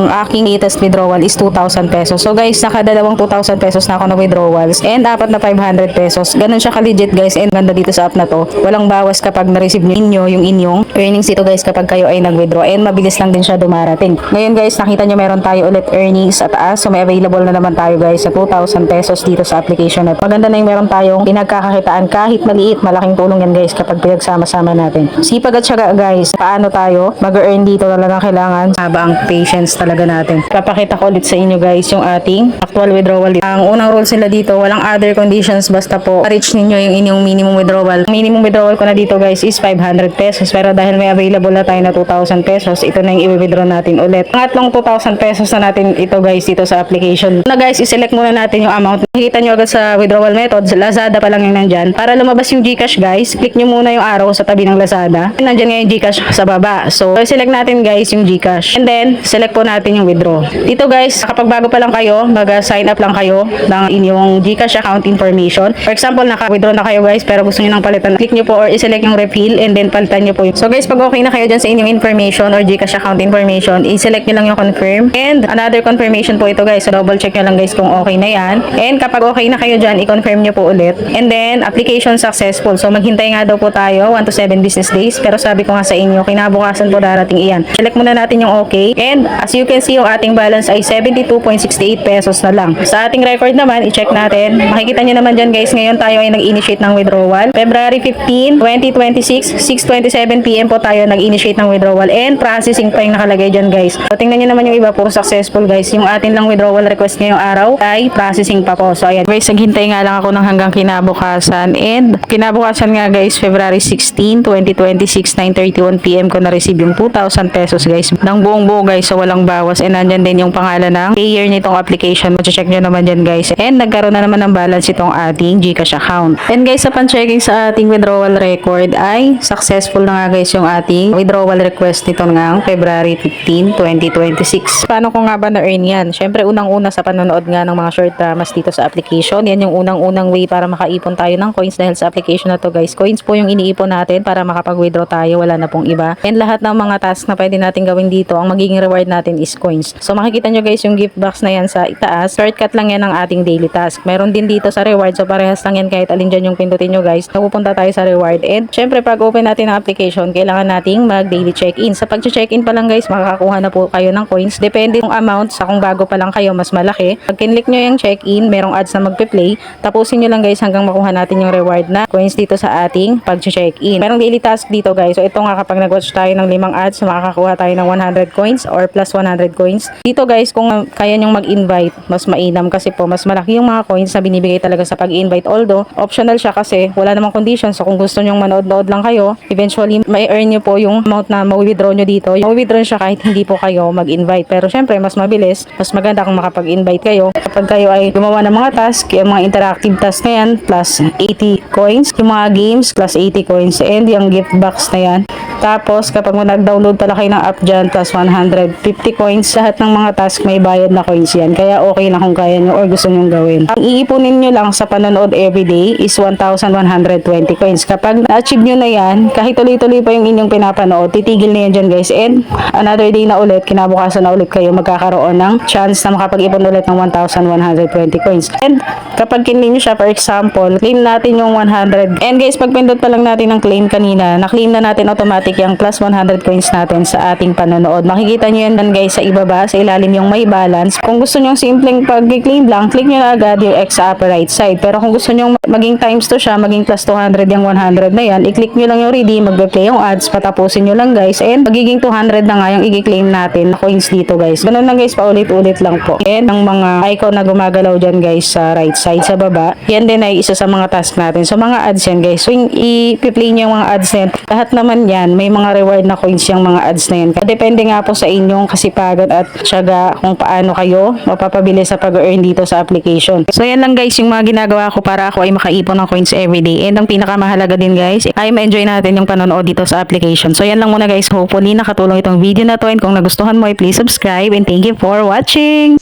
ang aking latest withdrawal is 2,000 pesos. So guys, nakadalawang 2,000 pesos na ako na withdrawals and apat na 500 pesos. Ganun siya ka-legit guys, and ganda dito sa app na to. Walang bawas kapag na-receive niyo yung inyong earnings dito guys kapag kayo ay nag-withdraw, and mabilis lang din siya dumarating. Ngayon guys, nakita nyo meron tayo ulit earnings sa taas. So may available na naman tayo guys sa 2,000 pesos dito sa application na to. Maganda na yung meron tayong pinagkakakitaan kahit maliit. Malaking tulong yan guys kapag pinagsama-sama natin. Sipag at syaga guys, paano tayo mag-earn dito talagang kailangan haba ang patience talaga natin. Papakita ko ulit sa inyo guys yung ating actual withdrawal. Ang unang rules nila dito, walang other conditions, basta po reach ninyo yung inyong minimum withdrawal. Minimum withdrawal ko na dito guys is 500 pesos, pero dahil may available na tayo na 2,000 pesos, ito na yung i-withdraw natin ulit. Ang atlong 2,000 pesos na natin ito guys dito sa application. Na guys, i-select muna natin yung amount. Makikita nyo agad sa withdrawal methods, Lazada pa lang yung nandyan. Para lumabas yung GCash guys, click nyo muna yung arrow sa tabi ng Lazada. Nandyan nga yung GCash sa baba. So, select natin guys yung GCash. And then, select po natin yung withdraw. Dito guys, kapag bago pa lang kayo, mag-sign up lang kayo ng inyong GCash account information. For example, naka-withdraw na kayo guys, pero gusto nyo nang palitan. Click nyo po or i-select yung refill and then palitan nyo po yun. So guys, pag okay na kayo dyan sa inyong information or GCash account information, i-select nyo lang yung confirm. And another confirmation po ito guys. So, double check nyo lang guys kung okay na yan. And kapag okay na kayo dyan, i-confirm nyo po ulit. And then, application successful. So, maghintay nga daw po tayo 1 to 7 business days. Pero sabi ko nga sa inyo, kinabukasan po darating iyan. Select muna natin yung okay. And as you can see, yung ating balance ay 72.68 pesos na lang. Sa ating record naman, i-check natin. Makikita nyo naman dyan guys, ngayon tayo ay nag-initiate ng withdrawal. February 15, 2026, 6:27 PM po tayo nag-initiate ng withdrawal. And processing pa yung nakalagay dyan guys. So, tingnan nyo naman yung iba, puro successful guys. Yung atin lang withdrawal request ngayong araw ay processing pa po. So, ayan. Guys, naghintay nga lang ako ng hanggang kinabukasan. And kinabukasan nga guys, February 16, 2026, 9:31 PM ko na-receive yung 2,000 pesos guys. Ng buong buo guys, so walang bawas. And nandyan din yung pangalan ng payer nitong application. Check nyo naman dyan guys. And nagkaroon na naman ng balance itong ating GCash account. And guys, sa pan-checking sa ating withdrawal record ay successful na nga guys yung ating withdrawal request nito ng February 15, 2026. Paano ko nga ba na-earn yan? Syempre, unang-una sa panonood nga ng mga short dramas dito sa application. Yan yung unang-unang way para makaipon tayo ng coins dahil sa application na to guys. Coins po yung iniipon natin para makapag-withdraw tayo. Wala na pong iba. And lahat ng mga tasks na pwede natin gawin dito, ang magiging reward natin is coins. So makikita nyo guys yung gift box na yan sa itaas. Shortcut lang yan ng ating daily task. Meron din dito sa reward. So parehas lang yan kahit alin dyan yung pindutin nyo guys. Napupunta tayo sa reward. And syempre pag open natin ang application, kailangan nating mag-daily check-in. Sa pag-check-in pa lang guys, makakakuha na po kayo ng coins. Depende yung amount sa kung bago pa lang kayo, mas malaki. Pag kinlik nyo yung check-in, merong ads na magpe-play. Tapusin nyo lang guys hanggang makuha natin yung reward na coins dito sa ating pag-check-in. Merong daily task dito guys. So ito nga kapag nag-watch tayo ng 5 ads, makakakuha tayo ng 100 coins or plus 100 coins. Dito guys, kung kaya nyong mag-invite, mas mainam kasi po mas malaki yung mga coins na binibigay talaga sa pag-invite. Although, optional siya kasi wala namang conditions. So kung gusto nyong manood-nood lang kayo, eventually may earn nyo po yung amount na ma-withdraw nyo dito. Ma-withdraw siya kahit hindi po kayo mag-invite. Pero syempre, mas mabilis, mas maganda kung makapag-invite kayo. Kapag kayo ay gumawa ng mga task, yung mga interactive task na yan, plus 80 coins. Yung mga games, plus 80 coins. And yung gift box na yan. Tapos, kapag nag-download pala kayo ng app dyan, plus 150 coins, lahat ng mga task may bayad na coins yan. Kaya okay na kung kaya nyo or gusto nyo gawin. Ang iipunin nyo lang sa panonood everyday is 1,120 coins. Kapag na-achieve nyo na yan, kahit tuloy-tuloy pa yung inyong pinapanood, titigil na yan dyan guys. And another day na ulit, kinabukasan na ulit kayo magkakaroon ng chance na makapag-ipon ulit ng 1,120 coins. And kapag kinlin nyo siya, for example, claim natin yung 100. And guys, pag pindot pa lang natin ng claim kanina, na-claim na natin automatic yung plus 100 coins natin sa ating panonood. Makikita nyo yan guys sa ibaba, sa ilalim yung may balance. Kung gusto nyo simpleng pag-claim lang, click nyo na agad yung X sa upper right side. Pero kung gusto nyo maging times 2 siya, maging plus 200 yung 100 na yan, i-click nyo lang yung redeem, mag-play yung ads, patapusin nyo lang guys, and magiging 200 na nga yung i-claim natin na coins dito guys. Ganun lang guys, paulit-ulit lang po. And ang mga icon na gumagalaw dyan guys sa right side sa baba, yan din ay isa sa mga task natin. So mga ads yan guys. So yung i-play nyo yung mga ads na yan, lahat naman yan, may mga reward na coins yung mga ads na yan. Depende nga po sa inyong kasipagan at syaga kung paano kayo mapapabilis sa pag-earn dito sa application. So yan lang guys yung mga ginagawa ko para ako ay makaipon ng coins everyday. And ang pinakamahalaga din guys ay ma-enjoy natin yung panonood dito sa application. So yan lang muna guys. Hopefully nakatulong itong video na to, and kung nagustuhan mo ay please subscribe, and thank you for watching.